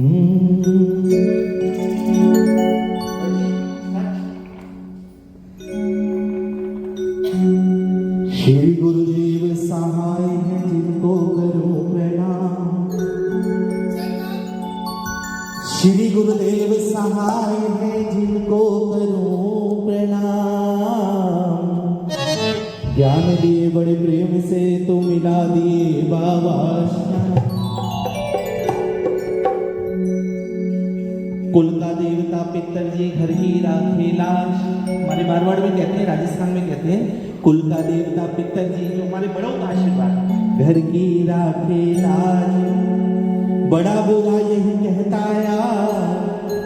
श्री गुरुदेव सहाय है जिनको करो प्रणाम। श्री गुरुदेव सहाय है जिनको करो प्रणाम। ज्ञान दिए बड़े प्रेम से तो मिला दिए बाबा श्याम। कुल का देवता पितरजी घर की राखे लाश। हमारे मारवाड़ में कहते हैं, राजस्थान में कहते हैं कुल का देवता पितरजी जो हमारे बड़ों का आशीर्वाद। घर की राखे लाज बड़ा बुरा यही कहता यार,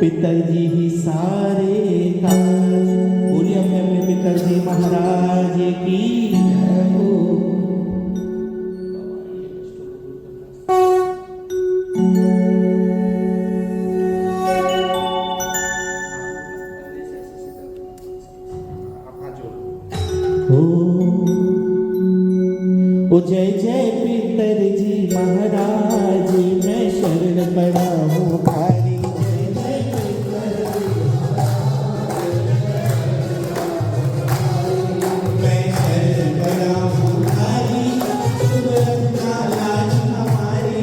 पितरजी ही सारे काज। बोलिए अपने अपने पितरजी महाराज की जय हो। ओ जय जय पितरजी महाराज, मैं शरण पड़ा हूँ भारी। जय जय पितरजी मैं शरण पड़ा हूँ भारी, तुम रखना लाज हमारी।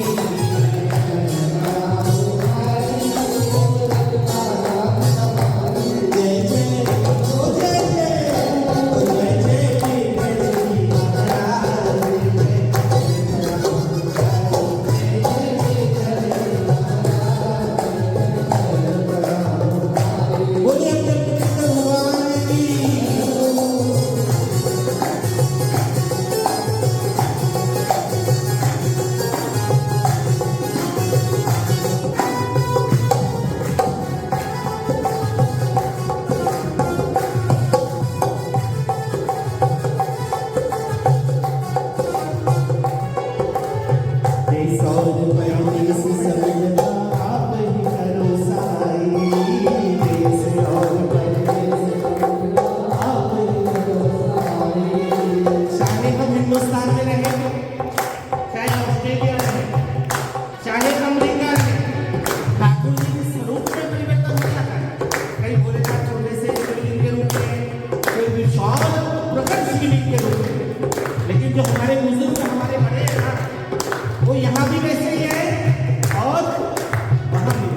जय जय ओ जय जय ओ जय जय पितरजी महाराज। लेकिन जो हमारे बुजुर्ग हमारे बड़े हैं ना, वो यहाँ भी वैसे ही है और वहाँ भी।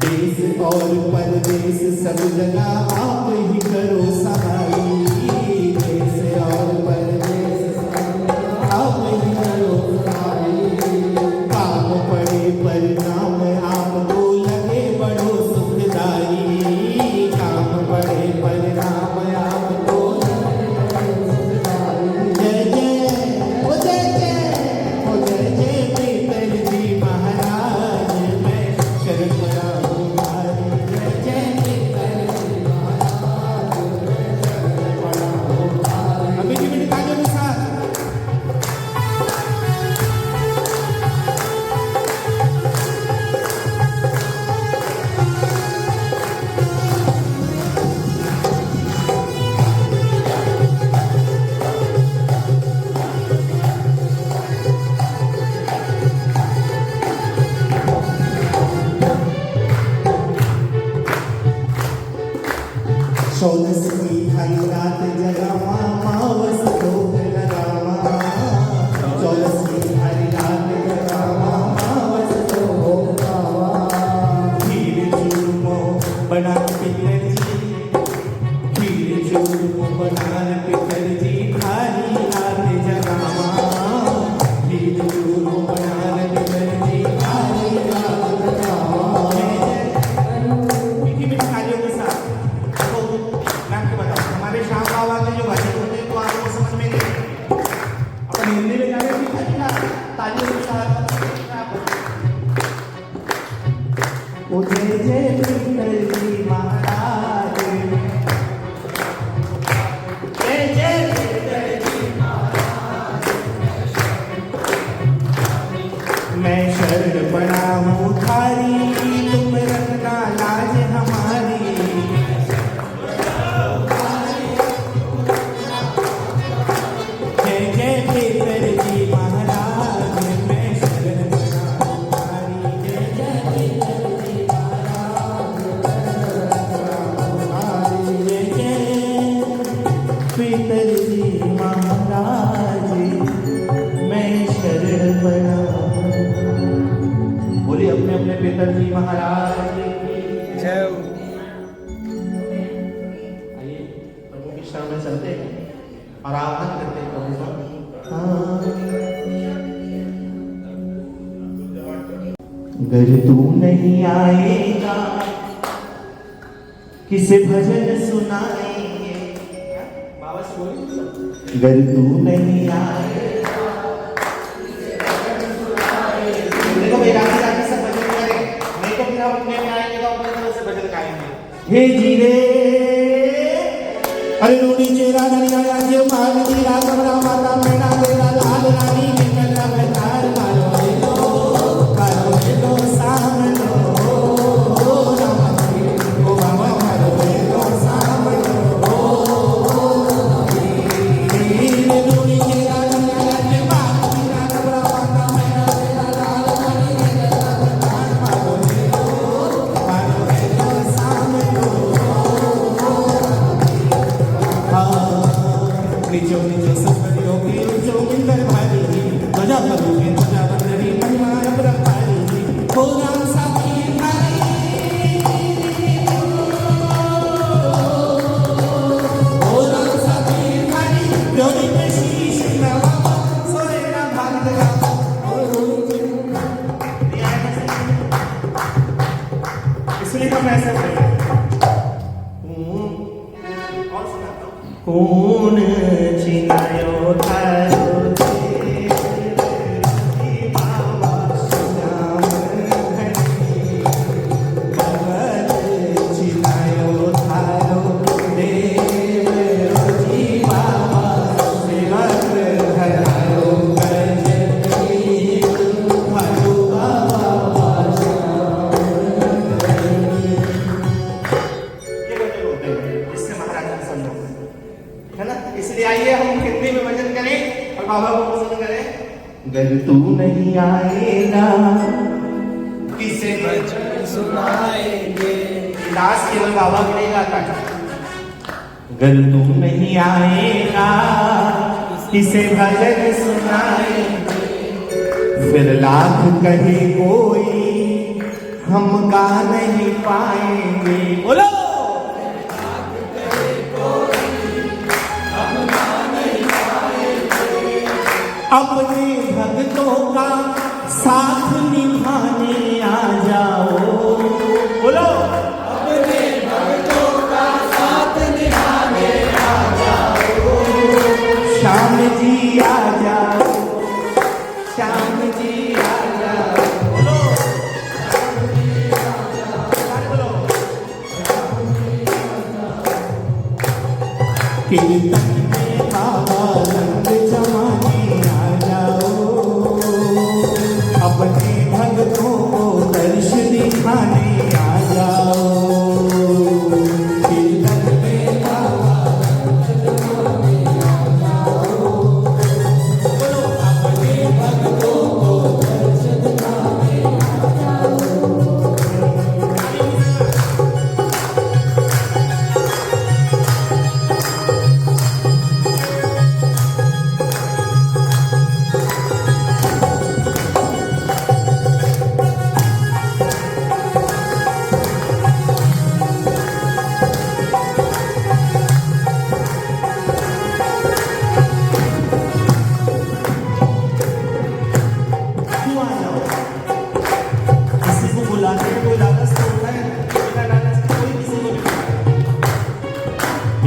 देश और परदेश सब जगह आप ही करो सहाय। देश और परदेश सब जगह आप ही करो सहाय। काम पड़े परिणाम आपको लगे बड़ो सुखदाई। काम पड़े परिणाम आपको चौदस की हरी रात जगावा मावस लोग लगावा। चौदस की हरी रात जगावा मावस लोग लगावा। खीर चूरमो बना पितरजी, खीर चूरमो बना पितरजी हरी रात जगावा। खीर चूरमो बना पितरजी हरी रात जगावा। मीठी मीठी थालियों के साथ हमारे शाम बाबा के जो भजन होते हैं तो आपको समझ में नहीं अपन हिंदी में गाने भी तालियों के साथ। ओ जय जय पितरजी महाराज, जय जय पितरजी महाराज। मैं शरण पड़ा हूँ थारी, तुम रखना लाज हमारी। जय जय पितरजी महाराज, मैं शरण पड़ा हूँ। पित्तर जी महाराज की जय हो। आइए प्रभु की शरण में चलते हैं और आह्वान करते हैं प्रभु का। हाँ। अगर तू नहीं आएगा किसे भजन सुनाएंगे, बाबा से बोलिए, अगर तू नहीं आएगा देखो भाई राजी राजी से भजन करें, नहीं तो फिर हम अपने में आएंगे तो अपने तरह से भजन गाएंगे। हे जीरे अरे रूढ़ी चेरा नरिया राज्य मान दी राघवरा माता मैना तेरा लाल रानी निकल अवतार मारो हे लो सामनो ओ बाबा मारो हे लो सामनो रूढ़ी चेरा नरिया राज्य मान दी राघवरा माता मैना तेरा लाल रानी निकल अवतार मारो हे लो सामनो। नीचो नीचो सपरियों की ऊंचो मिंदर भारी ध्वजा बंदरी ध्वजा बंदरी महिमा ब्रह्मारी हो राम साथी भाई हो राम साथी भाई जोड़ी में शीश नवा सोरे ना भाग लगा इसलिए हम ऐसे बोले और सुनाता हूँ कौन चिनायो थारो आइए हम हिंदी में भजन करें और बाबा को पसंद करें। अगर तू नहीं आएगा किसे भजन सुनाएंगे, दास केवल बाबा के लिए गाता है। अगर तू नहीं आएगा किसे भजन सुनाएंगे, फिर लाख कहे कोई हम गा नहीं पाएंगे। बोलो अपने भक्तों का साथ निभाने आ जाओ। बोलो अपने भक्तों का साथ निभाने आ जाओ। श्याम जी आ जाओ, श्याम जी आ जाओ। बोलो श्याम जी आ जाओ, बोलो श्याम जी आ जाओ। कीर्तन में बाबा रंग जमाने अपने भक्तों को दर्श दिखाने आ जाओ। कीर्तन में बाबा रंग जमाने आ जाओ। बोलो अपने भक्तों को दर्श दिखाने आ जाओ।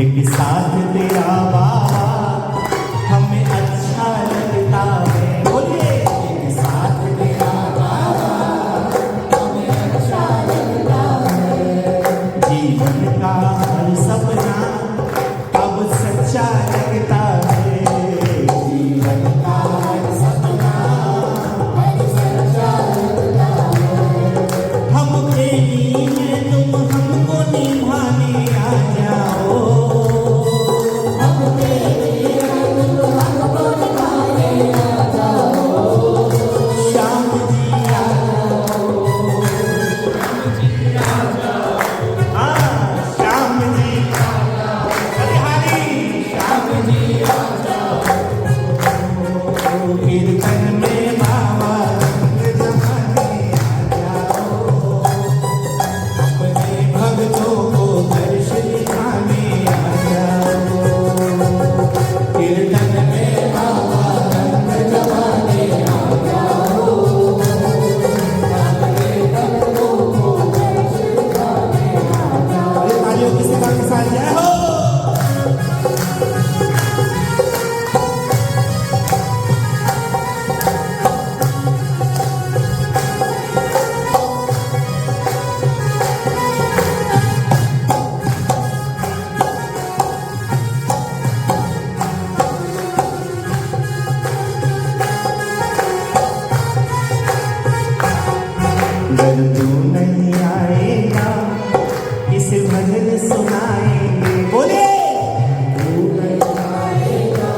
एक साथ तेरा बाबा हमें अच्छा लगता है। बोलिए एक साथ तेरा बाबा हमें अच्छा लगता है। जीवन का हर सपना अब सच्चा लगता है। जीवन का हर सपना अब सच्चा लगता है। हम प्रेमी हैं तुम हमको निभाने आ जाओ। घर तू नहीं आएगा किस भजन सुनाएंगे, बोले तू नहीं आएगा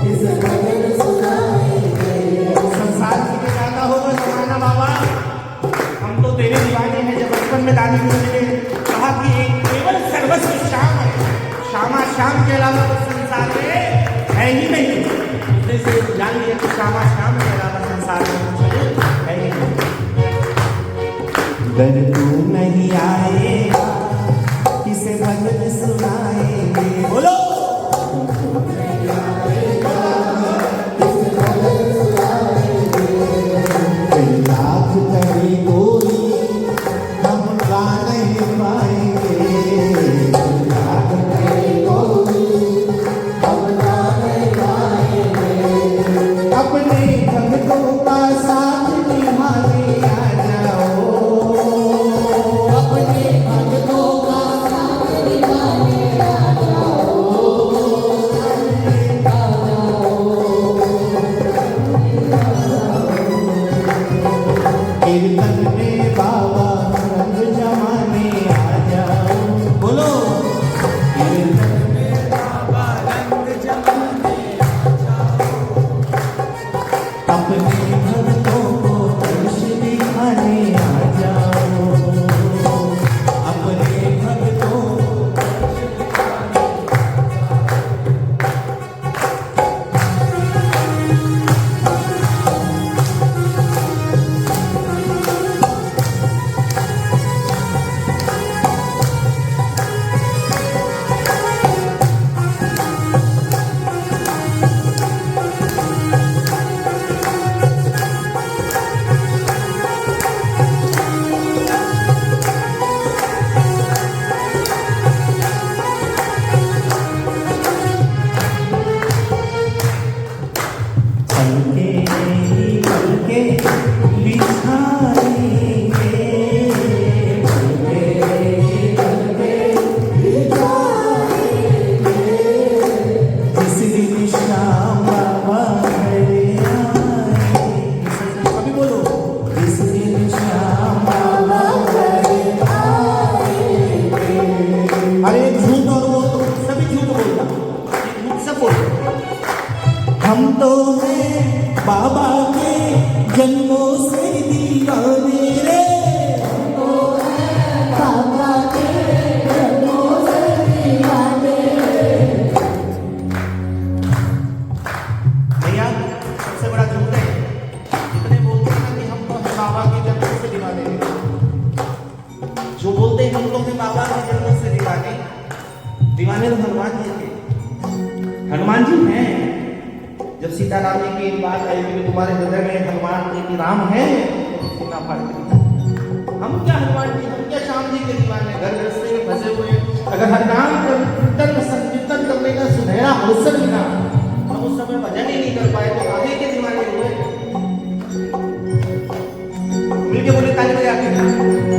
किस भजन सुनाएंगे। संसार के लिए ज्यादा होगा जमाना बाबा, हम तो तेरे दीवाने हैं। जब बचपन में दादी ने कहा कि एक केवल सर्वस्व श्याम है, श्यामा श्याम के अलावा तो संसार में है ही नहीं, उसने से जान लिया कि श्यामा श्याम के अलावा संसार में कुछ है ही नहीं। घर तू नहीं आएगा किसे भजन सुनाएंगे, बोलो लाख करे कोई हम गा नहीं पाएंगे, लाख करे कोई हम गा नहीं पाएंगे। अपने भक्तों का साथ निभाने आ जाओ, अपने भक्तों का साथ निभाने आ जाओ, कीर्तन में बाबा रंग जमाने आ जाओ, बोलो कीर्तन में बाबा रंग जमाने आ जाओ। अपने भक्तों को दर्श दिखाने आ जाओ, अपने भक्तों को दर्श दिखाने पलके बिछाएंगे, पलके बिछाएंगे। जिस दिन श्याम बाबा घर आएंगे, अभी बोलो जिस दिन श्याम बाबा घर आएंगे। अरे झूठ और वो तो सभी झूठ बोलता, झूठ सब बोलता। हम तो हैं बाबा के जन्मों से दीवाने रे, हम तो हैं बाबा के जन्मों से दीवाने। भैया सबसे बड़ा झूठ है जितने बोलते हैं कि हम तो हैं बाबा के जन्मों से दीवाने, जो बोलते हैं हम तो हैं बाबा के जन्मों से दीवाने, दीवाने तो हनुमान जी थे। हनुमान जी हैं। जब सीताराम जी की बात आई कि तुम्हारे हृदय में हनुमान जी की राम है, सीता फाड़ दी। हम क्या हनुमान जी, हम क्या श्याम जी के दीवाने, घर रस्ते में फंसे हुए। अगर हर नाम कीर्तन संकीर्तन करने का सुनहरा अवसर मिला, हम उस समय भजन ही नहीं कर पाए तो आगे के दीवाने हुए। मिलके बोले ताली बजा के,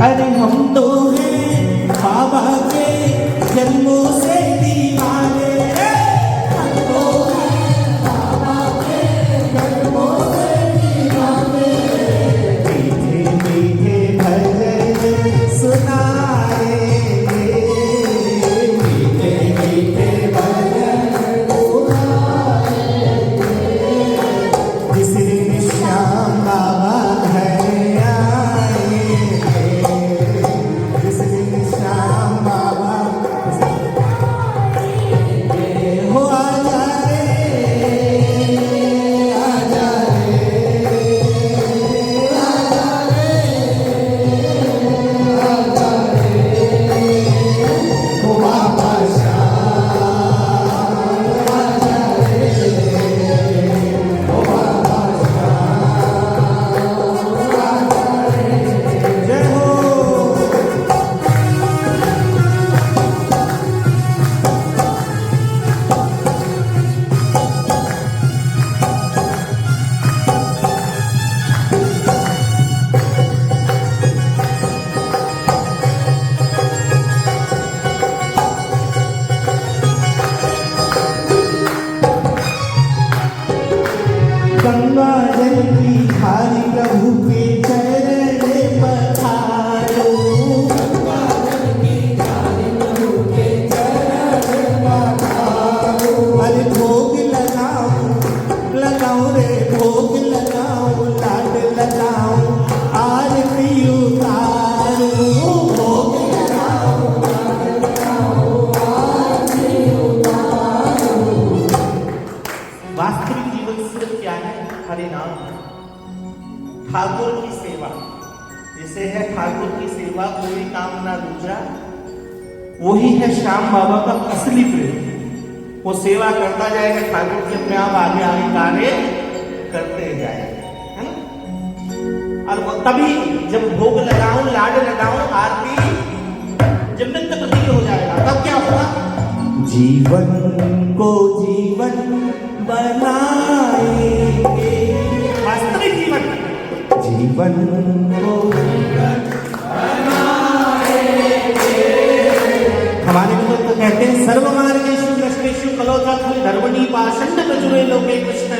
अरे हम तो हैं बाबा के जन्मों से दीवाने, हम तो गंगा जल की धारी प्रभु के चरण पर ठाकुर की सेवा, जैसे है ठाकुर की सेवा कोई काम ना दूसरा, वही है श्याम बाबा का असली प्रेम। वो सेवा करता जाएगा, ठाकुर जी अपने आप आगे आगे कार्य करते जाएगा, है ना। और वो तभी जब भोग लगाऊं, लाड लगाऊं, आरती जब नित्य प्रति हो जाएगा, तब क्या होगा? जीवन को जीवन बनाएंगे, वास्तविक जीवन, जीवन को जीवन बनाएंगे। हमारे में तो कहते हैं सर्वमार्गेषु नष्टेषु कलौतरं धर्मणि पाषण्ड प्रचुरे लोके कृष्ण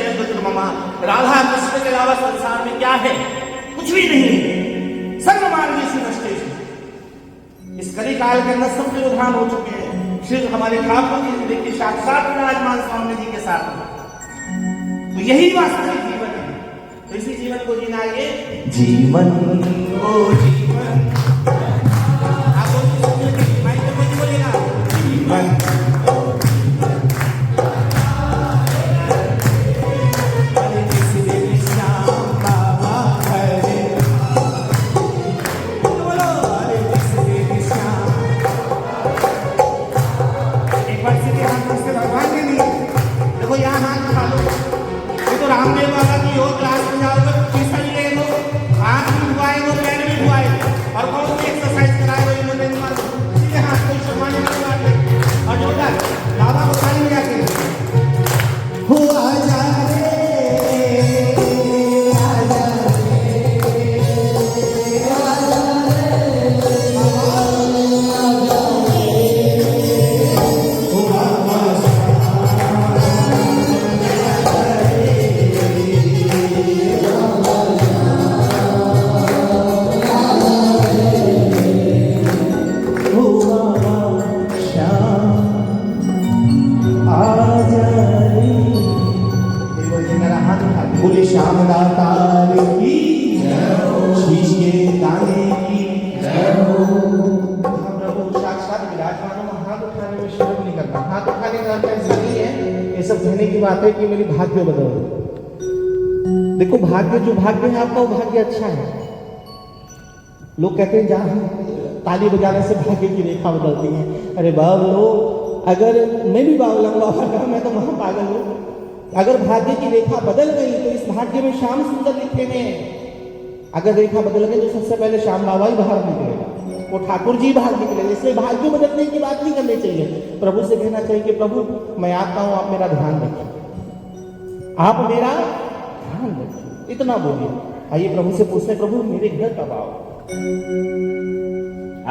ममा। राधा कृष्ण के अलावा संसार में क्या है? कुछ भी नहीं। सर्वमार्गेषु नष्टेषु, इस कली काल के अंदर सब व्यवधान हो चुके हैं। श्री हमारे ठाकुर जी देखिए साक्षात विराजमान स्वामी जी के साथ, तो यही वास्तविक जीवन है। तो इसी जीवन को जीना, ये जीवन को जीवन, आप बोलेगा जीवन रामदेव बाबा की योग क्लास में जाओगे, टीचर ले लो, हाथ भी धुआएंगे, पैर भी धुआएंगे, और कौन सी एक्सरसाइज कराएगा ये मुझे नहीं मालूम। सीधे हाथ को शर्माने की बात है। और जोड़ा बाबा को खाली जाके हुआ जा बात है कि मेरी भाग्य बदल। देखो भाग्य, जो भाग्य है आपका वो भाग्य अच्छा है। लोग कहते हैं जहां ताली बजाने से भाग्य की रेखा बदलती है। अरे बाबलो, अगर मैं भी बावलंगा होगा, मैं तो महा पागल हूं। अगर भाग्य की रेखा बदल गई तो इस भाग्य में श्याम सुंदर लिखे हैं। अगर रेखा बदल गई तो सबसे पहले श्याम बाबा ही बाहर निकलेगा, वो ठाकुर जी बाहर निकलेगा। इसलिए भाग्य बदलने की बात नहीं करनी चाहिए। प्रभु से कहना चाहिए कि प्रभु मैं आता हूं, आप मेरा ध्यान रखिए, आप मेरा ध्यान रखिए, इतना बोलिए। आइए प्रभु से पूछते, प्रभु मेरे घर कब आओ?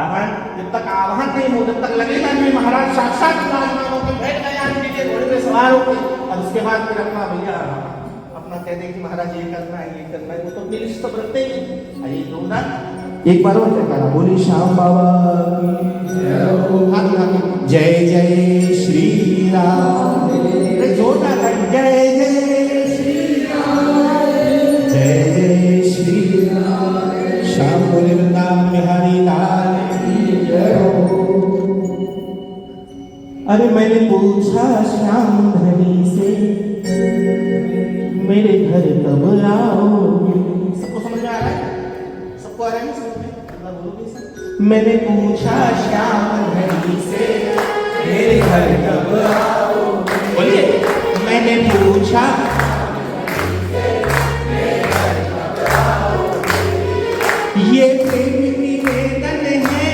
आह्वान, जब तक आह्वान नहीं हो तब तक लगेगा नहीं महाराज साक्षात विराजमान होकर बैठ गए आदमी के घोड़े पे सवार होकर, और उसके बाद फिर अपना भैया अपना कह दे कि महाराज ये करना है, ये करना है, वो तो लिस्ट सब रखते ही। आइए दूंगा एक बार और कहना, बोली श्याम बाबा की जय जय श्री राम, जोरदार जय जय श्री राम, जय जय श्री राम, श्याम बोले वृंदावन बिहारी लाल की जय हो। अरे मैंने पूछा श्याम धनी से मेरे घर कब आओगे? सबको समझ में आ रहा है? सबको आ रहा है? मैंने पूछा श्याम धनी से मेरे घर कब आओगे? बोलिए, मैंने पूछा ये प्रेम निवेदन है,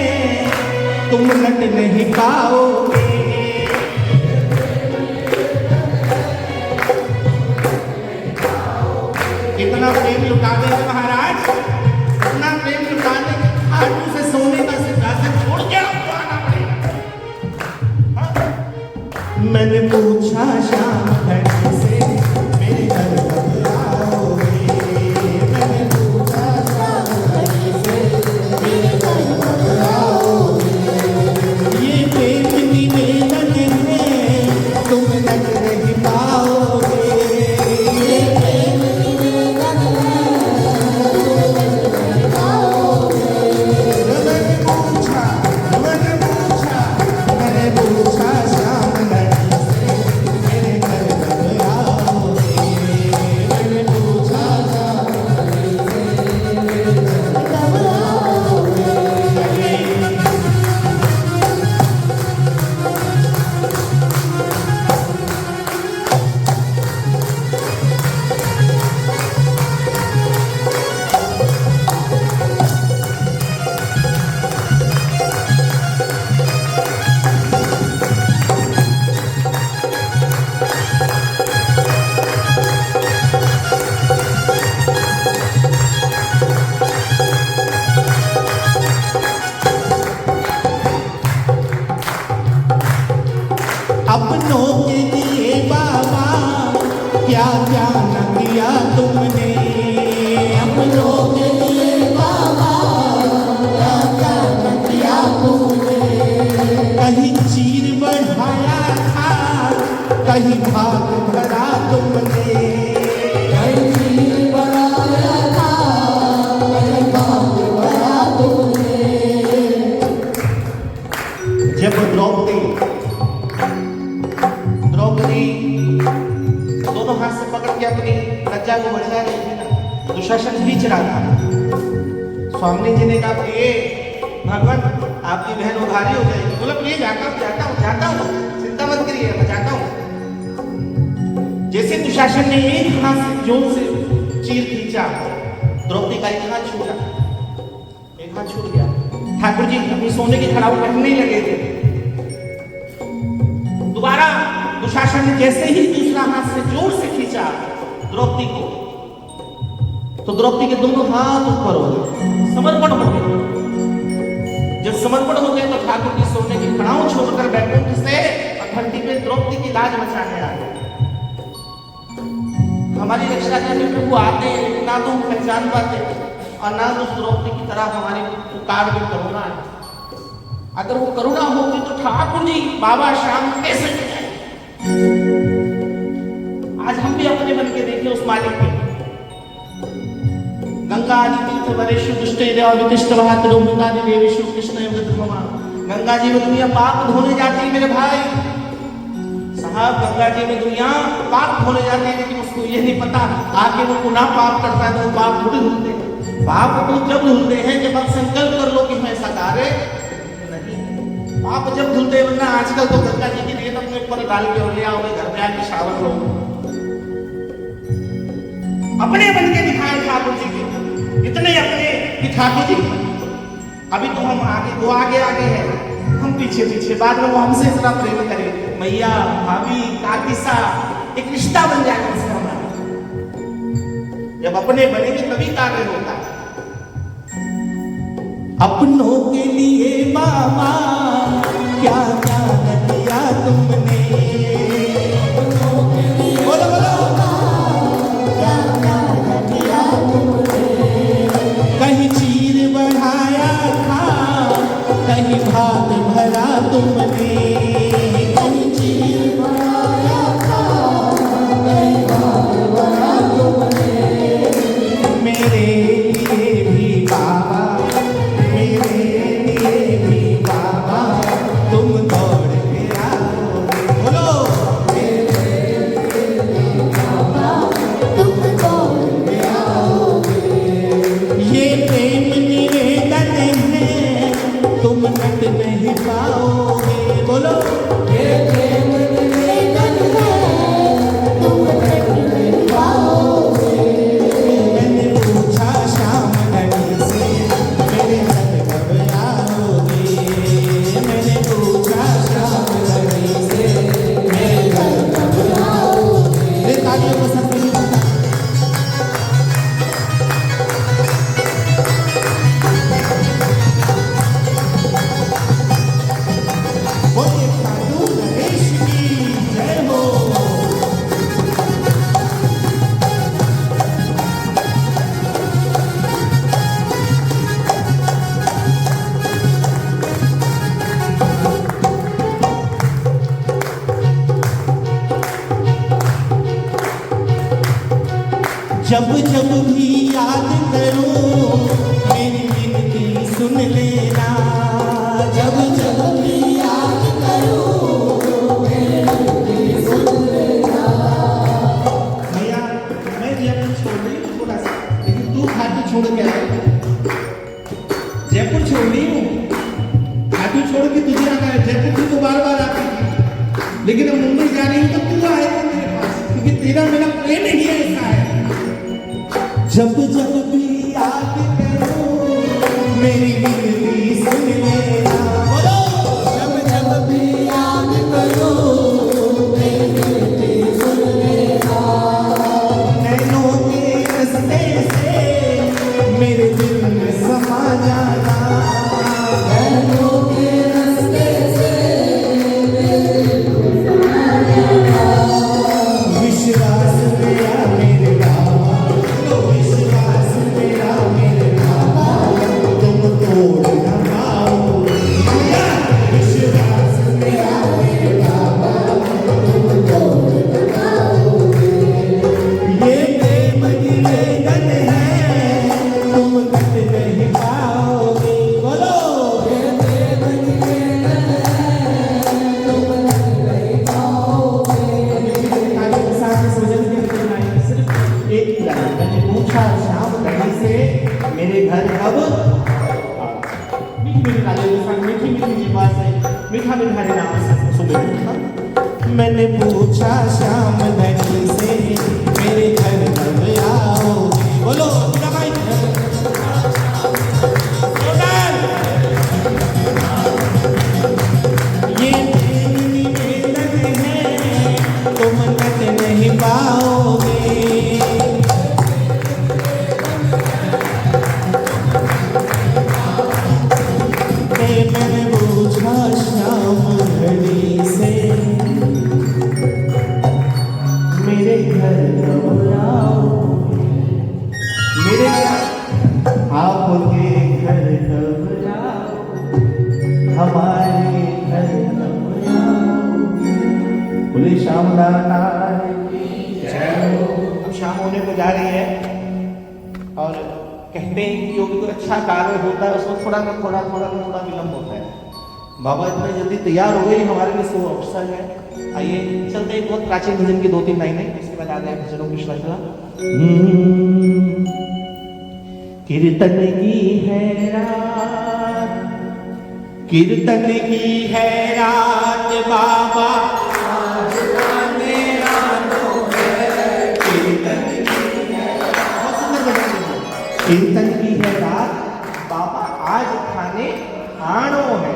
तुम लट नहीं पाओगे। इतना प्रेम लुटा देंगे महाराज, इतना प्रेम लुटा देंगे, खाटू से सोने का सिद्धांत छोड़ के आपको आना पड़ेगा। मैंने पूछा श्याम धनी से मेरे घर कब आओगे? मैंने पूछा श्याम धनी से मेरे घर कब आओगे? ये प्रेम निवेदन है, तुम लट नहीं पाओगे। ये प्रेम निवेदन है, के लिए बाबा क्या क्या न किया तुमने। कहीं चीर बढ़ाया था, कहीं भाग भरा तुमने। कहीं चीर बढ़ाया था, कहीं भाग भरा तुमने। जब द्रौपदी दोनों हाथ से पकड़ के अपनी लज्जा को बचा रही थी ना, दुशासन खींच रहा था। स्वामी जी ने कहा प्रिय भगवान आपकी बहन उधारी हो जाएगी। बोला प्रिय जाता हूँ जाता हूँ जाता हूँ, चिंता मत करिए मैं जाता हूँ। जैसे दुशासन ने एक हाथ से जोर से चीर खींचा, द्रौपदी का एक हाथ छूटा, एक हाथ छूट गया। ठाकुर जी अपनी सोने की खड़ाऊ पहनने लगे थे। दोबारा दुशासन ने जैसे ही दूसरा हाथ से जोर से खींचा द्रौपदी को, तो द्रौपदी के दोनों हाथ ऊपर हो गए, समर्पण हो गए। जब समर्पण हो गए तो ठाकुर जी सोने की खड़ाऊ छोड़कर बैकुंठ से और धरती पे द्रौपदी की लाज बचाने आ गए। हमारी रक्षा करने प्रभु आते हैं, ना तो हम पहचान पाते और ना तो द्रौपदी की तरह हमारी पुकार में करुणा है। अगर वो करुणा होगी तो ठाकुर जी बाबा श्याम कैसे जाए। आज हम भी अपने बन के देखें उस मालिक के। गंगा आदि तीर्थ वरेषु दुष्टे देवावितिष्ठ बहातुरो मृगादि देवेषु कृष्ण यमृतभमा। गंगा जी में दुनिया पाप धोने जाती है मेरे भाई साहब, गंगा जी में दुनिया पाप धोने जाती है, लेकिन उसको ये नहीं पता आगे वो पुनः पाप करता है तो पाप थोड़ी धुलते हैं। पाप तो जब धुलते हैं जब आप संकल्प कर लो कि मैं ऐसा कार्य नहीं। पाप जब धुलते हैं, वरना आजकल तो गंगा जी की रेत अपने ऊपर डाल के और ले आओगे घर में आके शावर लो। अपने बन के दिखाए ठाकुर जी के, इतने अपने कि ठाकुर जी अभी तो हम आगे, वो आगे आगे है, हम पीछे पीछे, बाद में वो हमसे इतना प्रेम करे। मैया भाभी काकीसा एक रिश्ता बन जाए उससे हमारा। जब अपने बनेंगे तभी कार्य होता है। अपनों के लिए बाबा क्या क्या किया तुमने। बोलो बोलो क्या क्या किया तुमने। कहीं चीर बढ़ाया था, कहीं भात भरा तुमने। कहीं चीर बढ़ाया था, कहीं भात भरा तुमने। मेरे लिए भी बाबा, मेरे लिए भी बाबा तुम दौड़ के आओगे। बोलो मेरे लिए भी बाबा तुम दौड़ के आओगे। ये प्रेम निवेदन है तुम नट नहीं पाओगे। बोलो ये प्रेम निवेदन है तुम नट नहीं पाओगे। मैंने पूछा श्याम नदी से मेरे घर कब आओगे। मैंने पूछा श्याम नदी से मेरे घर कब आओगे। तालियों को सब मिली बता। बोलिए साधु नरेश की जय हो। जब जब भी याद करो मेरी विनती सुन लेना। जब जब भी याद करो मेरी विनती सुन लेना। भैया मैं जयपुर छोड़ रही हूँ थोड़ा सा, लेकिन तू खाटू छोड़ के आए। जयपुर छोड़ रही हूँ, खाटू छोड़ के तुझे आना है। जयपुर तू तो बार बार आती थी, लेकिन अब मुंबई जा रही हूँ तो तू आएगा मेरे पास, क्योंकि तेरा मेरा प्रेम ही ऐसा है। जब जब भी याद करो मेरी विनती सुन लेना। बोलो जब जब भी याद करो मेरी विनती सुन लेना। नैनों के रस्ते से मेरे दिल में समा जाना। नैनों के रस्ते से मेरे दिल में समा जाना। विश्वास मेरा मेरे बाबा, विश्वास मेरा मेरे घर अब मीठी मीठी लाले के साथ मीठी मीठी जीवा से मीठा मीठा रे नाम से सुबह मैंने पूछा श्याम धनी से मेरे घर कब आओगे बोलो बिना भाई ये मेरी निवेदन है तुम कट नहीं पाओगे मैंने पूछा श्याम धनी से मेरे घर कब आओगे मेरे क्या आपके घर कब आओगे हमारे घर कब आओगे बोले श्याम नारायण अब शाम होने को जा रही है और कहते हैं कि जो भी कोई अच्छा कार्य होता है उसमें थोड़ा विलम्ब होता है। बाबा इतने जल्दी तैयार हो गए हमारे लिए शुभ अवसर है। आइए चलते हैं बहुत प्राचीन भजन की 2-3 लाइनें इसके बाद आगे भजनों की श्रृंखला। कीर्तन की है रात कीर्तन की है रात बाबा आज गाने आनो है कीर्तन की है रात बाबा आज खाने आनो है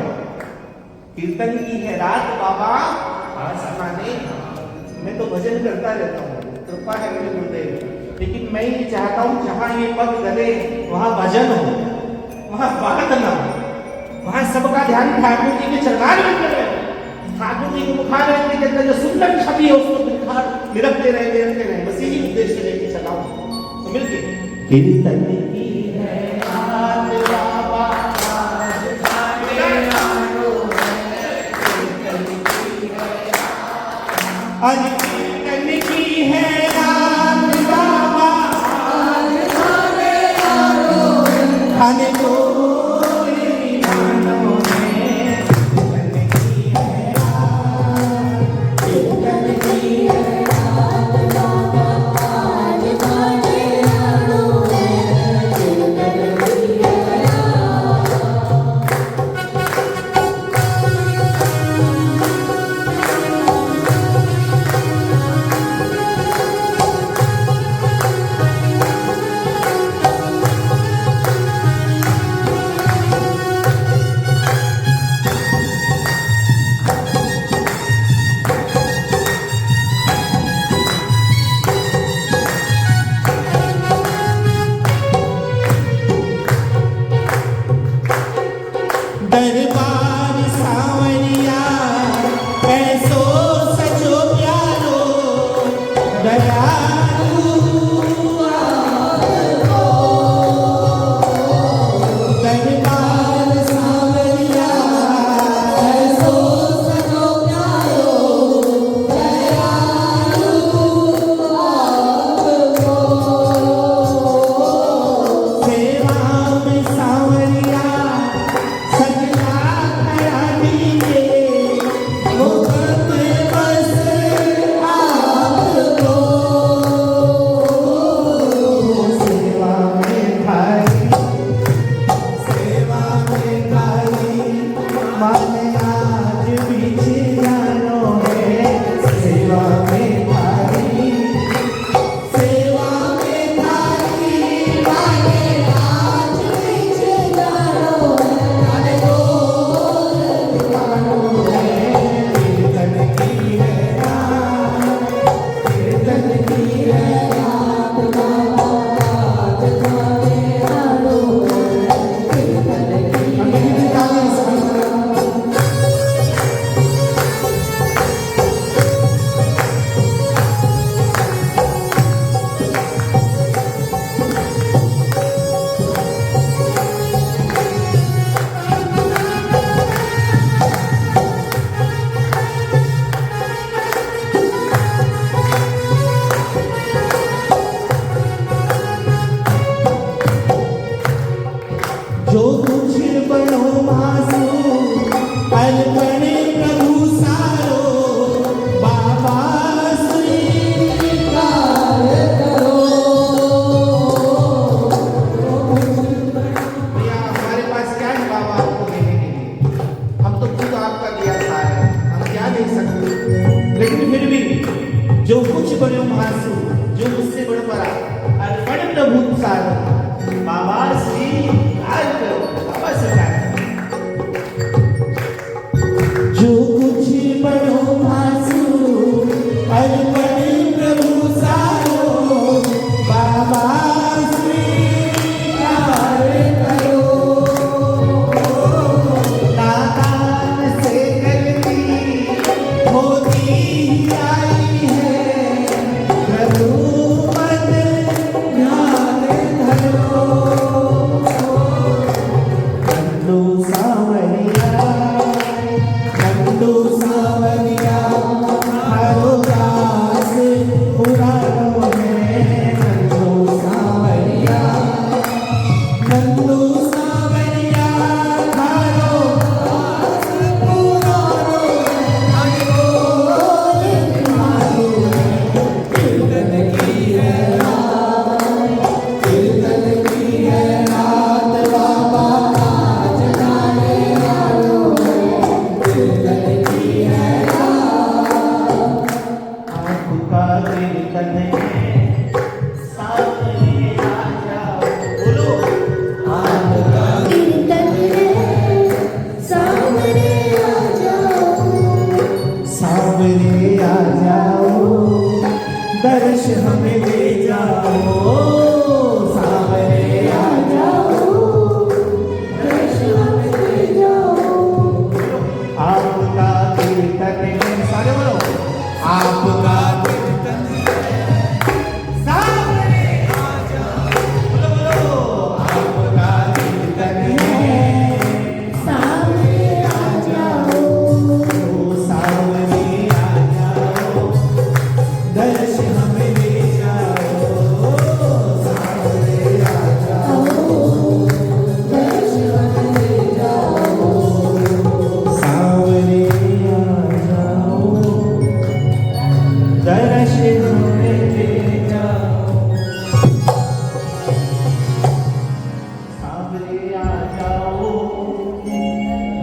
कीर्तन की है रात बाबा आज खाने मैं तो भजन करता रहता हूँ कृपा है मेरे गुरुदेव लेकिन मैं ये चाहता हूँ जहाँ ये पग गले वहाँ भजन हो वहाँ बात न हो वहाँ सबका ध्यान ठाकुर जी के चरणारविंद में रहे ठाकुर जी के मुखारविंद के अंदर जो सुंदर छवि है उसको निरखते रहे बस यही उद्देश्य लेके चला हूँ तो मिलके कीर्तन की है रात बाबा आज खाने आनो है कीर्तन की है रात बाबा आज खाने आनो है खाने को आनो है कीर्तन की है रात बाबा आज खाने आनो दरबार सावरिया ऐसो सचो प्यारो दयालु दरबार सावरिया ऐसो सचो प्यारो दयालु सेवा में सावरिया जो कुछ बनो मासो अलपने प्रभु सारो बाबा स्वीकार करो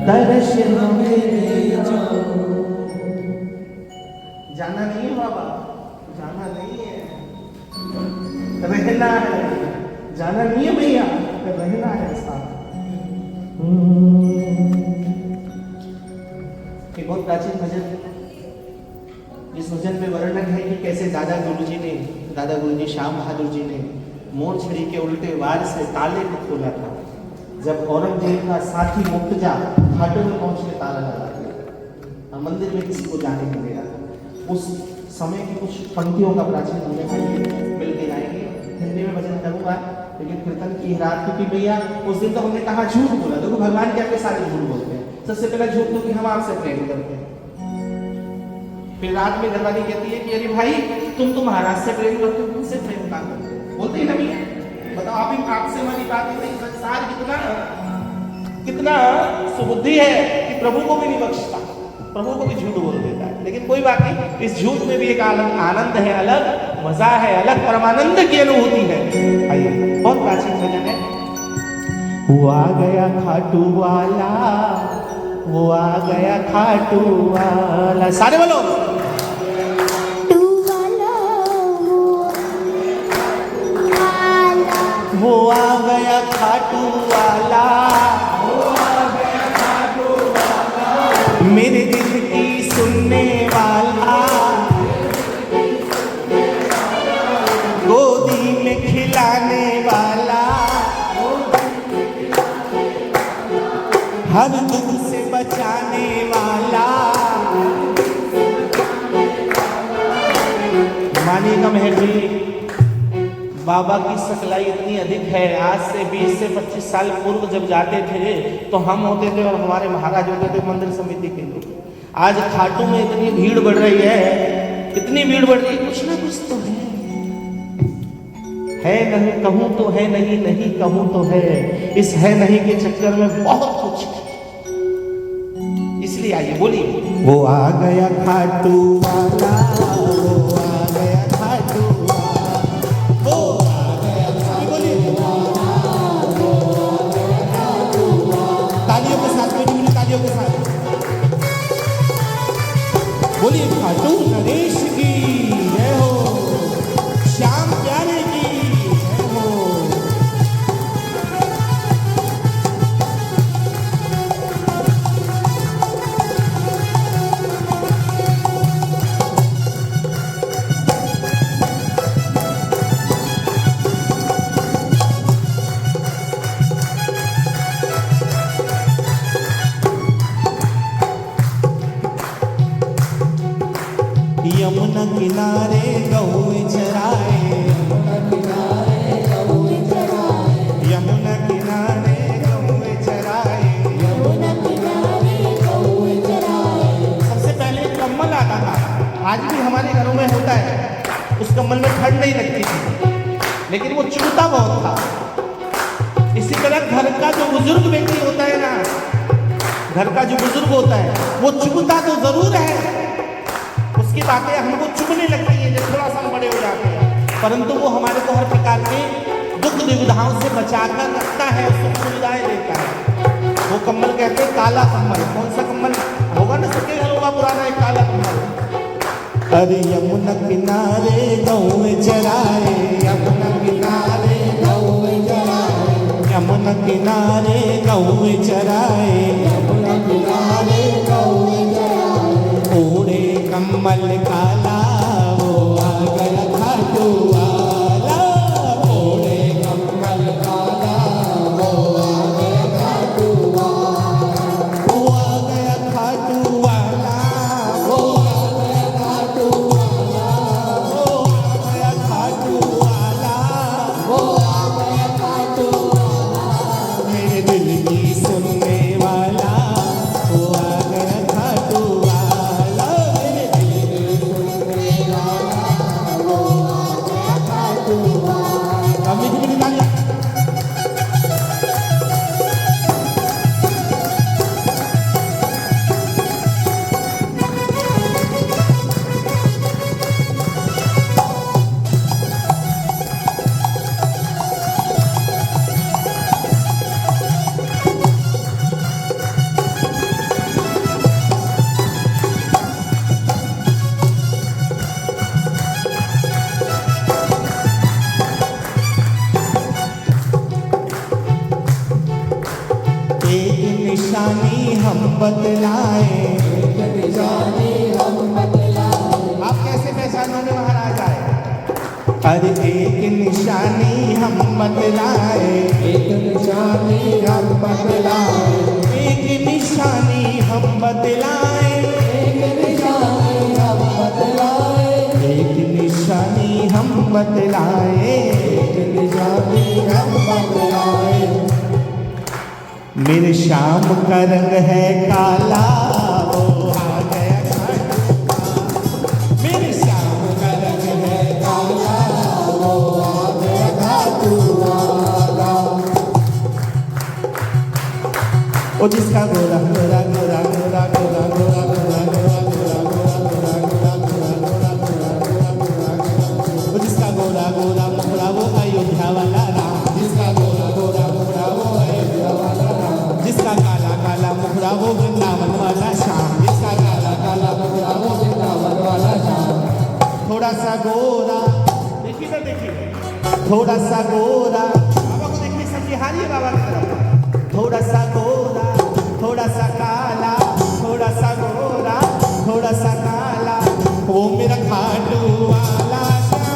दर्श हमें दे जाओ। जाना नहीं है बाबा, जाना नहीं है, रहना है। जाना नहीं है भैया, रहना है साथ। एक बहुत प्राचीन भजन, इस भजन में वर्णन है कि कैसे दादा गुरुजी श्याम बहादुर जी ने मोर छड़ी के उल्टे वार से ताले को खोला था। जब औरंगजेब का साथी मुक्तजा घाटों में पहुंच के ताला लगा दिया, मंदिर में किसी को जाने नहीं दे रहा था। उस समय की कुछ पंक्तियों का प्राचीन भजन है, मिल के गाएंगे। हिंदी में भजन करूंगा लेकिन कीर्तन की रात, क्योंकि भैया उस दिन तो हमने कहा झूठ बोला। देखो भगवान क्या के सारे झूठ बोलते हैं। सबसे पहला झूठ तो कि हम आपसे प्रेम करते हैं। फिर रात में घरवाली कहती है कि अरे भाई तुम महाराज से प्रेम करते हो, तुमसे प्रेम कहाँ करते हो? बोलते ही नहीं है। बताओ आप ही आपसे हमारी बात नहीं। संसार कितना सुबुद्धि है कि प्रभु को भी नहीं बख्शता, प्रभु को भी झूठ बोल देता है। लेकिन कोई बात नहीं, इस झूठ में भी एक आनंद है अलग, मजा है अलग, परमानंद की अनुभूति है। आइए, बहुत प्राचीन भजन है। वो आ गया खाटू वाला, वो आ गया खाटू वाला, सारे बोलो। वो आ गया खाटू वाला, वो आ गया खाटू वाला, मेरे दिल की सुनने वाला, गोदी में खिलाने वाला, हर दुख से बचाने वाला। मानिएगा मेहर जी, बाबा की सकलाई इतनी अधिक है। आज से 20 से 25 साल पूर्व जब जाते थे तो हम होते थे और हमारे महाराज होते थे मंदिर समिति के लोग। आज खाटू में इतनी भीड़ बढ़ रही है, इतनी भीड़ बढ़ रही है, कुछ ना कुछ तो है नहीं कहूँ तो है, नहीं कहूँ तो है। इस है नहीं के चक्कर में बहुत कुछ है। इसलिए आइए बोलिए, वो आ गया खाटू वाला, वो आ गया खाटू वाला, वो आ गया खाटू वाला, वो आ गया खाटू वाला। तालियों के साथ में, तालियों के साथ बोलिए, खाटू नरेश की जय हो, श्याम प्यारे की जय हो। यमुना किनारे गऊ चराए, यमुना किनारे गऊ चराए, यमुना किनारे गऊ चराए, यमुना किनारे गऊ चराए। सबसे पहले कम्बल आता था, आज भी हमारे घरों में होता है। उस कम्बल में ठंड नहीं लगती थी, लेकिन वो चुभता बहुत था। इसी तरह घर का जो बुजुर्ग व्यक्ति होता है ना, घर का जो बुजुर्ग होता है वो चुभता तो जरूर है, उसकी बातें हमको चुभने लगती है जब थोड़ा सा हम बड़े हो जाते हैं, परंतु वो हमारे को हर प्रकार के दुख दुविधाओं से बचाकर रखता है, सुख सुविधाएं देता है। वो कम्बल कहते हैं काला कम्बल। कौन सा कम्बल होगा ना, सबके घर होगा पुराना एक काला कम्बल। अरे यमुना किनारे गऊ चराए, यमुना किनारे गऊ चराए, यमुना किनारे गऊ चराए, यमुना किनारे गऊ चराए। ओढ़े कम्बल काला, वो आ गया खाटू वाला, ओढ़े कम्बल काला, वो आ गया खाटू वाला, वो आ गया खाटू वाला, वो आ गया खाटू वाला, वो आ गया खाटू वाला, वो आ गया खाटू वाला, मेरे दिल की सुनने वाला, वो आ गया खाटू वाला, मेरे दिल की सुनने एक निशानी हम बतलाए, एक निशानी हम बतलाए। आप कैसे पहचानोगे महाराज आए? अरे एक निशानी हम बतलाए, एक निशानी हम बतलाए। एक निशानी हम बतलाए, एक निशानी हम बतलाए। एक निशानी हम बतलाए। एक निशानी हम बतलाए। मेरे शाम का रंग है काला, वो आ गया खाटू। मेरे शाम का रंग है काला, वो आ गया खाटू वाला। वो जिसका गोरा गोरा गोरा गोरा गोरा गोरा गोरा गोरा गोरा गोरा गोरा गोरा गोरा गोरा गोरा, वो जिसका गोरा गोरा मुखड़ा वो अयोध्या वाला राम, जिसका गोरा गोरा मुखड़ा वो अयोध्या वाला राम। जिसका काला काला मुखड़ा वो वृंदावन वाला श्याम, जिसका काला काला मुखड़ा वो वृंदावन वाला श्याम। थोड़ा सा गोरा, देखिए ना देखिए, थोड़ा सा गोरा, बाबा को देखिए, सब बिहारी है बाबा की तरफ। थोड़ा सा गोरा, थोड़ा सा काला, थोड़ा सा गोरा, थोड़ा सा काला, वो मेरा खाटू वाला श्याम।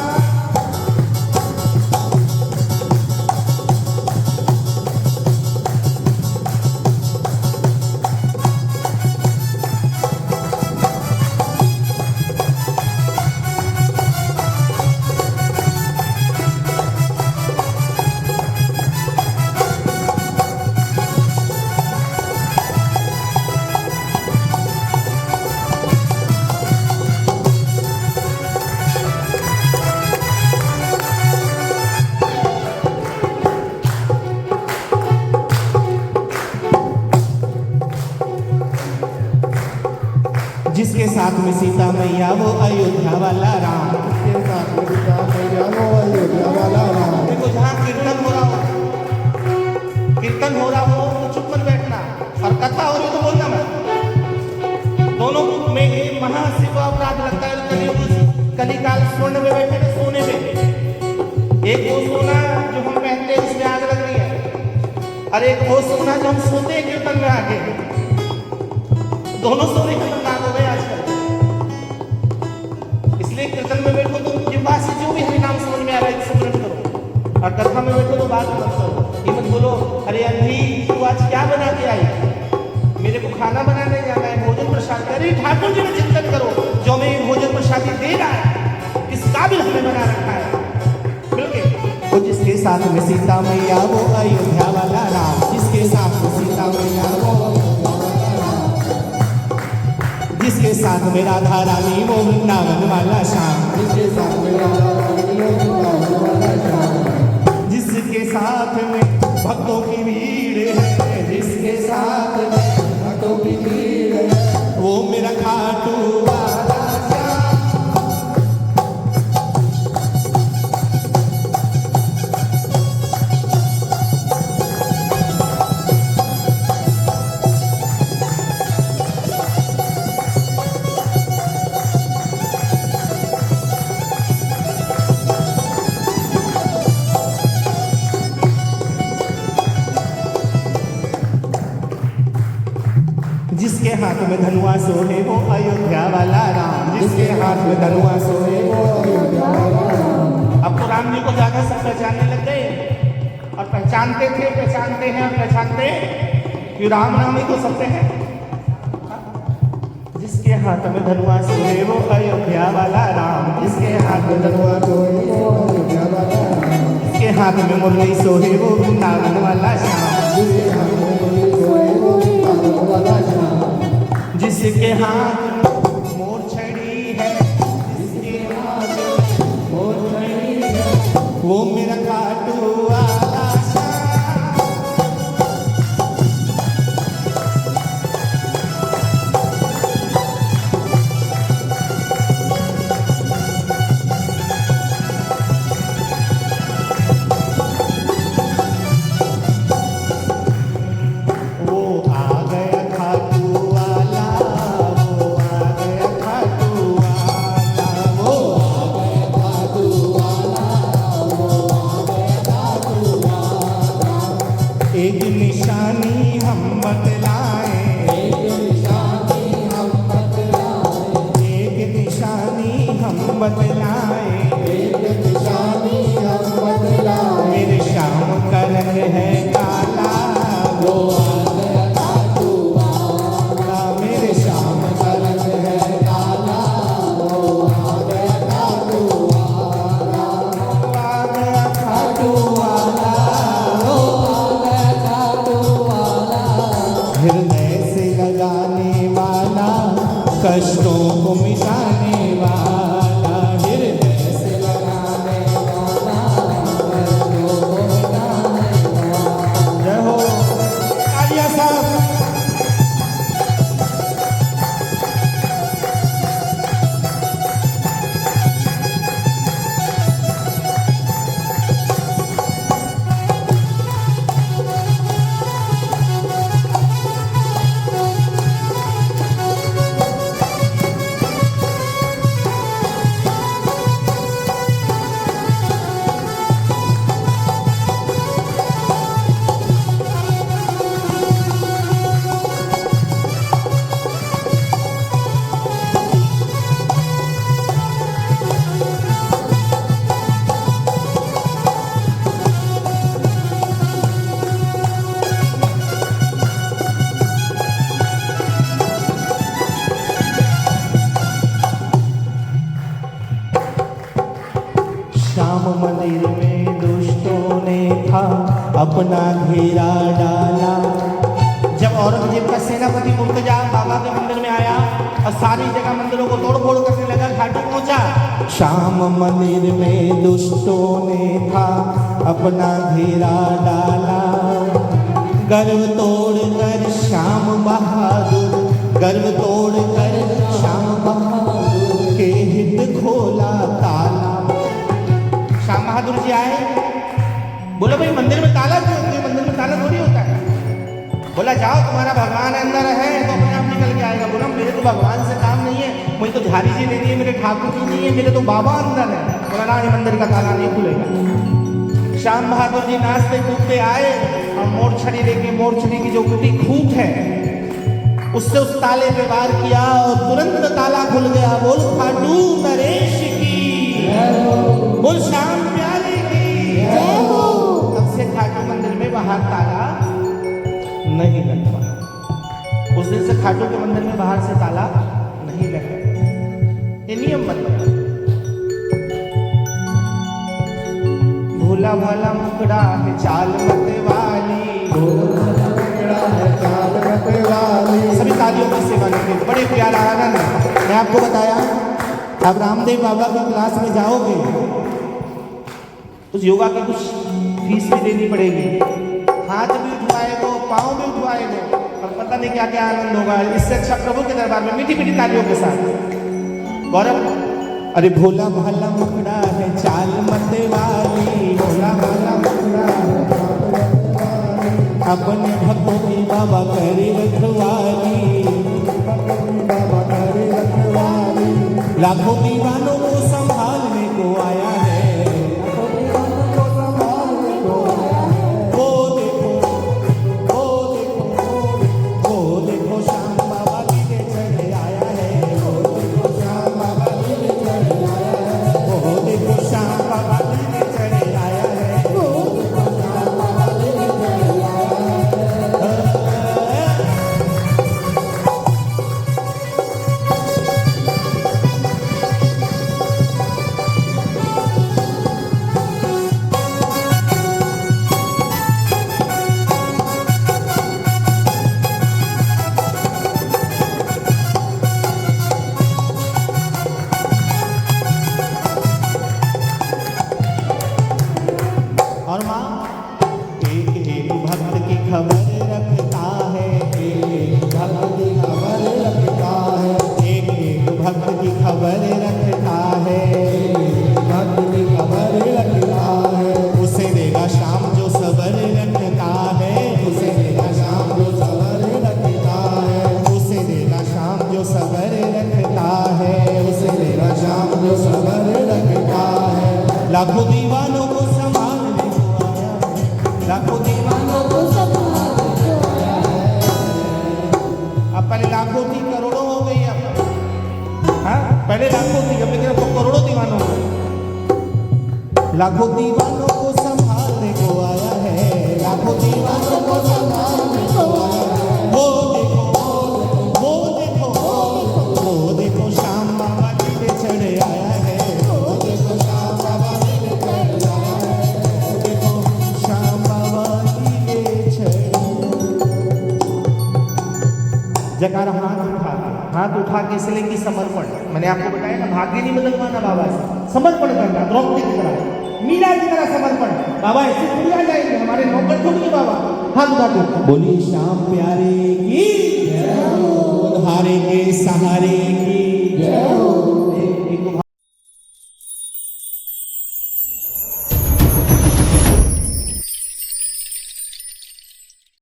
जिसके साथ में सीता मैया वो अयोध्या वाला राम, जिसके साथ में सीता मैया वो अयोध्या वाला राम। देखो जहाँ कीर्तन हो रहा हो, कीर्तन हो रहा हो तो चुप कर बैठना, और कथा हो रही तो बोलना मत। दोनों में एक महाशिव अपराध लगता है। कलिकाल स्वर्ण में बैठे ना, सोने में, एक वो सोना जो हम पहनते हैं उसमें आग लग रही है, और एक वो सोना जो हम सोते हैं कीर्तन में आके, दोनों सोने खतरनाक हो गए आजकल। इसलिए कीर्तन में बैठो तो जिह्वा से जो भी हरि नाम समझ में आ रहा है स्मरण करो, और कथा में बैठो तो बात मत करो। ये मत बोलो अरे अंधी तू आज क्या बना के आई, मेरे को खाना बनाने जाना है, भोजन प्रसाद। अरे ठाकुर जी में चिंतन करो, जो मैं भोजन प्रसाद दे रहा है किस काबिल हमें बना रखा है। बिल्कुल वो जिसके साथ में सीता मैया वो अयोध्या वाला राम, जिसके साथ में सीता मैया वो, जिसके साथ में राधा रानी वो वृंदावन वाला श्याम, जिसके साथ में राधा रानी वो वृंदावन वाला श्याम। जिसके साथ में भक्तों की भीड़ है, जिसके साथ में भक्तों की भीड़ है, वो मेरा खाटू वाला श्याम। जिसके हाथ में धनुआ सोहे वो अयोध्या वाला राम, जिसके हाथ में धनुआ सोए वो अयोध्या वाला राम। अब तो राम जी को ज्यादा सब पहचानने लग गए, और पहचानते थे, पहचानते हैं, और पहचानते कि राम नाम ही तो सत्य है। जिसके हाथ में धनुआ सोहे वो अयोध्या वाला राम, जिसके हाथ में धनुआ सोए वो अयोध्या वाला राम। जिसके हाथ में मुरली सोहे वो वृंदावन वाला श्याम, जिसके हाथ में मुरली सोए वो वृंदावन वाला श्याम। जिसके हाथ मोर छड़ी है, जिसके हाथ मोर छड़ी है, वो मेरा खाटू वाला श्याम। एक निशानी हम बतलाएं, एक निशानी हम बतलाएं, एक निशानी हम बतलाएं, एक निशानी हम बतलाएं। मेरे शाम का रंग है काला, वो आ गया खाटू वाला, मेरे शाम का रंग है काला, वो आ गया खाटू वाला, आ गया खाटू वाला, वो आ गया खाटू वाला। हृदय से लगाने वाला, कष्टों को मिटाने वाला, हृदय से लगाने वाला, कष्टों को मिटाने वाला। जय हो तालियां साहब। श्याम मंदिर में दुष्टों ने था अपना घेरा डाला। जब औरंगजेब का सेनापति मुर्तजा बाबा के मंदिर में आया और सारी जगह मंदिरों को तोड़ फोड़ करने लगा, खाटू पहुंचा। श्याम मंदिर में दुष्टों ने था अपना घेरा डाला। गर्व तोड़ कर श्याम बहादुर, गर्व तोड़ कर श्याम बहादुर के हित खोला ताला। श्याम बहादुर जी आए, बोले भाई मंदिर में ताला क्यों? मंदिर में ताला थोड़ी होता है। बोला जाओ, तुम्हारा भगवान अंदर है तो अपने आप निकल के आएगा। बोला मेरे तो भगवान से काम नहीं है, मुझे तो झारी जी लेनी है, मेरे ठाकुर जी नहीं है, मेरे तो बाबा अंदर है। बोला ना, ये मंदिर का ताला नहीं खुलेगा। श्याम बहादुर जी नाचते कूदते आए और मोरछड़ी लेके, मोरछड़ी की जो टूटी खूंट है उससे उस ताले पे वार किया और तुरंत ताला खुल गया। बोल खाटू नरेश की, बोल श्याम प्यारे की जय हो। तब से खाटू मंदिर में बाहर ताला नहीं लग पाया। उस दिन से खाटू के मंदिर में बाहर से ताला नहीं लगा। ये नियम बन गया। भोला भाला मुकड़ा है चाल मत वाली, सभी तालियों की सेवा लेंगे। बड़े प्यारा आनंद। मैं आपको बताया, अब रामदेव बाबा की क्लास में जाओगे उस योगा की कुछ फीस भी देनी पड़ेगी। हाथ भी उठवाएगो, पाँव भी उठवाएगो और पता नहीं क्या क्या आनंद होगा। इससे अच्छा प्रभु के दरबार में मीठी मीठी तालियों के साथ। गौरव, अरे भोला भाला मुखड़ा है चाल मत वाली, भोला भाला मुखड़ा है अपने भक्तों की बाबा करे रखवाली, बाबा करे रखवाली। लाखों दीवानों को संभालने को आया है, वो देखो, वो देखो, वो देखो श्याम बाबा लीले चढ़े आया है, वो देखो श्याम बाबा लीले चढ़े आया है, वो देखो श्याम बाबा लीले चढ़े आया है, वो देखो श्याम बाबा लीले चढ़े आया है। लाखों दीवानों को संभालने को आया है, लाखों दीवानों को संभालने को आया है। वो देखो श्याम बाबा जी पे चढ़े आया है, वो देखो श्याम बाबा जी पे चढ़े आया है, वो देखो श्याम बाबा जी पे चढ़े। जयकारा हाथ उठा के इसलिए कि समर्पण, मैंने आपको बताया ना, भाग्य नहीं बदलवाना बाबा से, समर्पण करना, द्रौपदी की तरह, मीरा की तरह समर्पण। बाबा ऐसे थोड़ी आ जाएंगे, हमारे नौकर थोड़ी है बाबा। हाथ उठा के बोलिए श्याम प्यारे की, उधारे